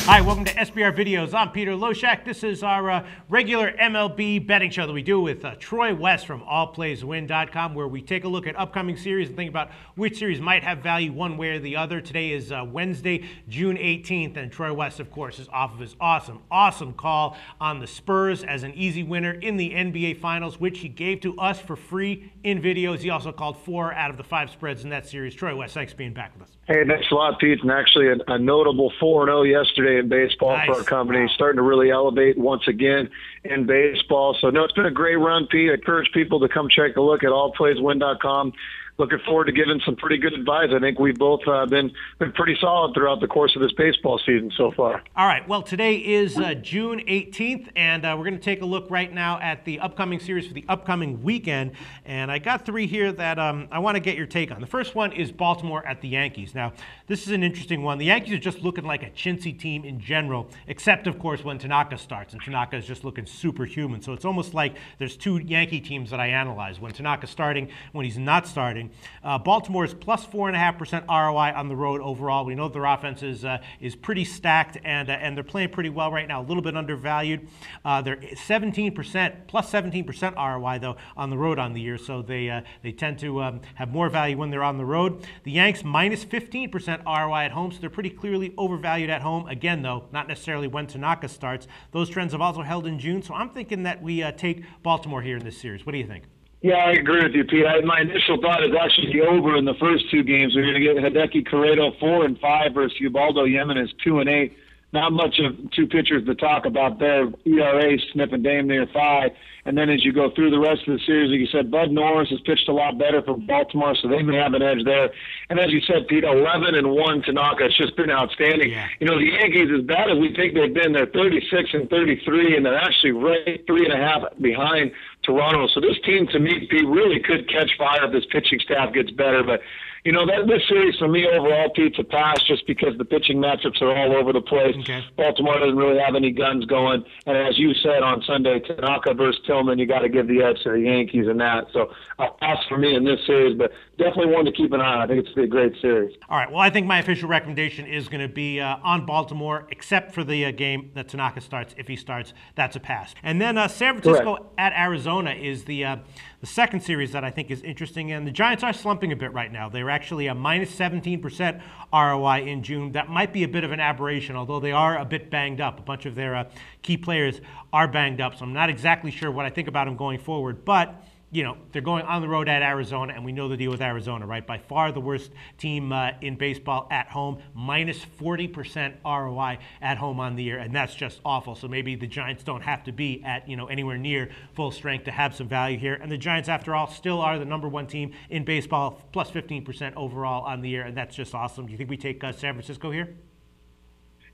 Hi, welcome to SBR Videos. I'm Peter Loshak. This is our regular MLB betting show that we do with Troy West from allplayswin.com, where we take a look at upcoming series and think about which series might have value one way or the other. Today is Wednesday, June 18th, and Troy West, of course, is off of his awesome call on the Spurs as an easy winner in the NBA Finals, which he gave to us for free in videos. He also called 4 out of the 5 spreads in that series. Troy West, thanks for being back with us. Hey, thanks a lot, Pete. And actually a notable 4-0 yesterday in baseball for our company. Wow. Starting to really elevate once again in baseball. So, no, it's been a great run, Pete. I encourage people to come check a look at allplayswin.com. Looking forward to giving some pretty good advice. I think we've both been pretty solid throughout the course of this baseball season so far. All right. Well, today is June 18th, and we're going to take a look right now at the upcoming series for the upcoming weekend. And I got 3 here that I want to get your take on. The first one is Baltimore at the Yankees. Now, this is an interesting one. The Yankees are just looking like a chintzy team in general, except, of course, when Tanaka starts. And Tanaka is just looking superhuman. So it's almost like there's 2 Yankee teams that I analyze. When Tanaka's starting, when he's not starting. Baltimore is plus 4.5% ROI on the road overall. We know their offense is pretty stacked, and they're playing pretty well right now. A little bit undervalued. They're 17%, plus 17% ROI though on the road on the year. So they tend to have more value when they're on the road. The Yanks minus 15% ROI at home, so they're pretty clearly overvalued at home. Again, though, not necessarily when Tanaka starts. Those trends have also held in June. So I'm thinking that we take Baltimore here in this series. What do you think? Yeah, I agree with you, Pete. My initial thought is actually the over in the first 2 games. We're going to get Hideki Corredo 4-5 versus Ubaldo Jimenez 2-8. Not much of 2 pitchers to talk about there. ERA sniffing damn near 5. And then as you go through the rest of the series, like you said, Bud Norris has pitched a lot better for Baltimore, so they may have an edge there. And as you said, Pete, 11-1 Tanaka. It's just been outstanding. Yeah. You know, the Yankees, as bad as we think they've been, they're 36-33, and they're actually right 3.5 behind Toronto. So this team, to me, Pete, really could catch fire if this pitching staff gets better. But you know, this series for me overall, Pete's a pass just because the pitching matchups are all over the place. Okay. Baltimore doesn't really have any guns going. And as you said on Sunday, Tanaka versus Tillman, you got to give the edge to the Yankees in that. So a pass for me in this series, but definitely one to keep an eye on. I think it's going to be a great series. All right. Well, I think my official recommendation is going to be on Baltimore, except for the game that Tanaka starts. If he starts, that's a pass. And then San Francisco Correct. At Arizona is the second series that I think is interesting. And the Giants are slumping a bit right now. They're actually a minus 17% ROI in June. That might be a bit of an aberration, although they are a bit banged up. A bunch of their key players are banged up, so I'm not exactly sure what I think about them going forward. But you know, they're going on the road at Arizona, and we know the deal with Arizona, right? By far the worst team in baseball at home, minus 40% ROI at home on the year, and that's just awful. So maybe the Giants don't have to be at, you know, anywhere near full strength to have some value here. And the Giants, after all, still are the #1 team in baseball, plus 15% overall on the year, and that's just awesome. Do you think we take San Francisco here?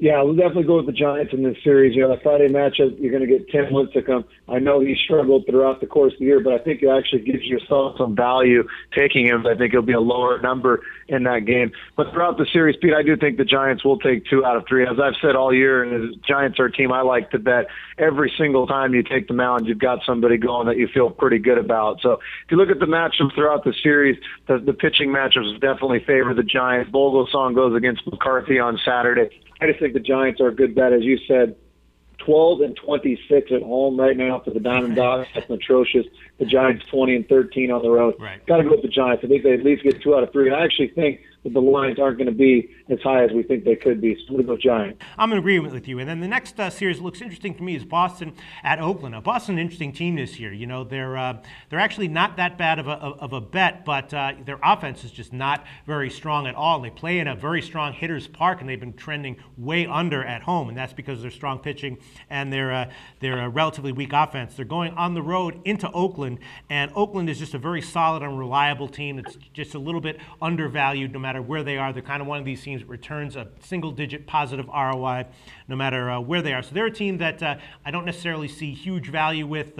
Yeah, we'll definitely go with the Giants in this series. You know, the Friday matchup, you're going to get Tim Lincecum. I know he struggled throughout the course of the year, but I think it actually gives yourself some value taking him. I think it'll be a lower number in that game. But throughout the series, Pete, I do think the Giants will take 2 out of 3. As I've said all year, and the Giants are a team I like to bet every single time you take the mound, you've got somebody going that you feel pretty good about. So if you look at the matchups throughout the series, the pitching matchups definitely favor the Giants. Vogelsong goes against McCarthy on Saturday. I just think the Giants are a good bet, as you said. 12-26 at home right now for the Diamond Dogs. That's atrocious. The Giants 20-13 on the road. Right. Got to go with the Giants. I think they at least get 2 out of 3. And I actually think that the lines aren't going to be as high as we think they could be. So I'm going to go Giants. I'm in agreement with you. And then the next series that looks interesting to me is Boston at Oakland. Now, Boston, an interesting team this year. You know, they're actually not that bad of a bet, but their offense is just not very strong at all. They play in a very strong hitter's park, and they've been trending way under at home, and that's because of their strong pitching and their relatively weak offense. They're going on the road into Oakland, and Oakland is just a very solid and reliable team that's just a little bit undervalued no matter where they are. They're kind of one of these teams that returns a single-digit positive ROI no matter where they are. So they're a team that I don't necessarily see huge value with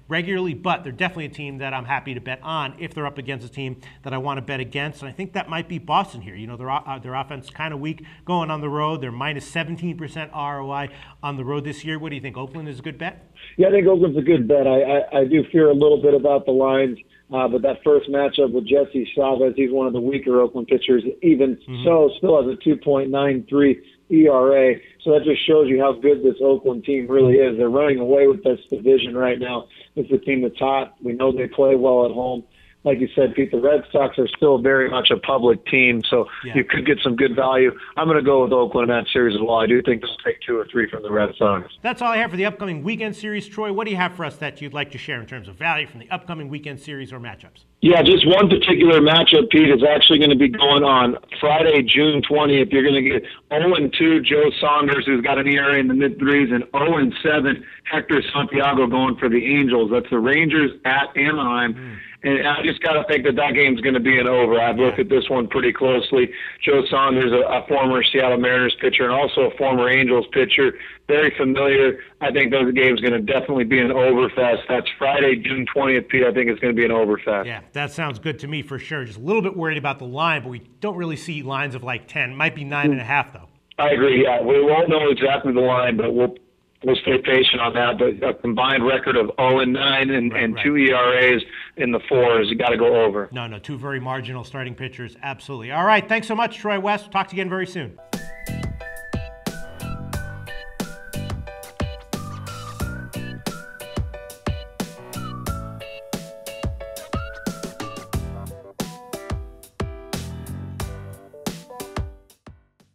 regularly, but they're definitely a team that I'm happy to bet on if they're up against a team that I want to bet against. And I think that might be Boston here. You know, their offense is kind of weak going on the road. They're minus 17% ROI on the road this year. What do you think? Oakland is a good bet? Yeah, I think Oakland's a good bet. I do fear a little bit about the lines. But that first matchup with Jesse Chavez, he's one of the weaker Oakland pitchers. Even so, still has a 2.93 ERA. So that just shows you how good this Oakland team really is. They're running away with this division right now. It's a team that's hot. We know they play well at home. Like you said, Pete, the Red Sox are still very much a public team, so you could get some good value. I'm going to go with Oakland in that series as well. I do think they'll take 2 or 3 from the Red Sox. That's all I have for the upcoming weekend series. Troy, what do you have for us that you'd like to share in terms of value from the upcoming weekend series or matchups? Yeah, just one particular matchup, Pete, is actually going to be going on Friday, June 20th. You're going to get 0-2 Joe Saunders, who's got an ERA in the mid-3s, and 0-7 Hector Santiago going for the Angels. That's the Rangers at Anaheim. And I just got to think that game's going to be an over. I've looked at this one pretty closely. Joe Saunders, a former Seattle Mariners pitcher and also a former Angels pitcher, very familiar. I think the game's going to definitely be an overfest. That's Friday, June 20th, Pete. I think it's going to be an overfest. Yeah, that sounds good to me for sure. Just a little bit worried about the line, but we don't really see lines of like 10. Might be 9.5, though. I agree, yeah. We won't know exactly the line, but we'll stay patient on that. But a combined record of 0-9 and 2 ERAs in the 4s, you got to go over. No, 2 very marginal starting pitchers. Absolutely. All right, thanks so much, Troy West. Talk to you again very soon.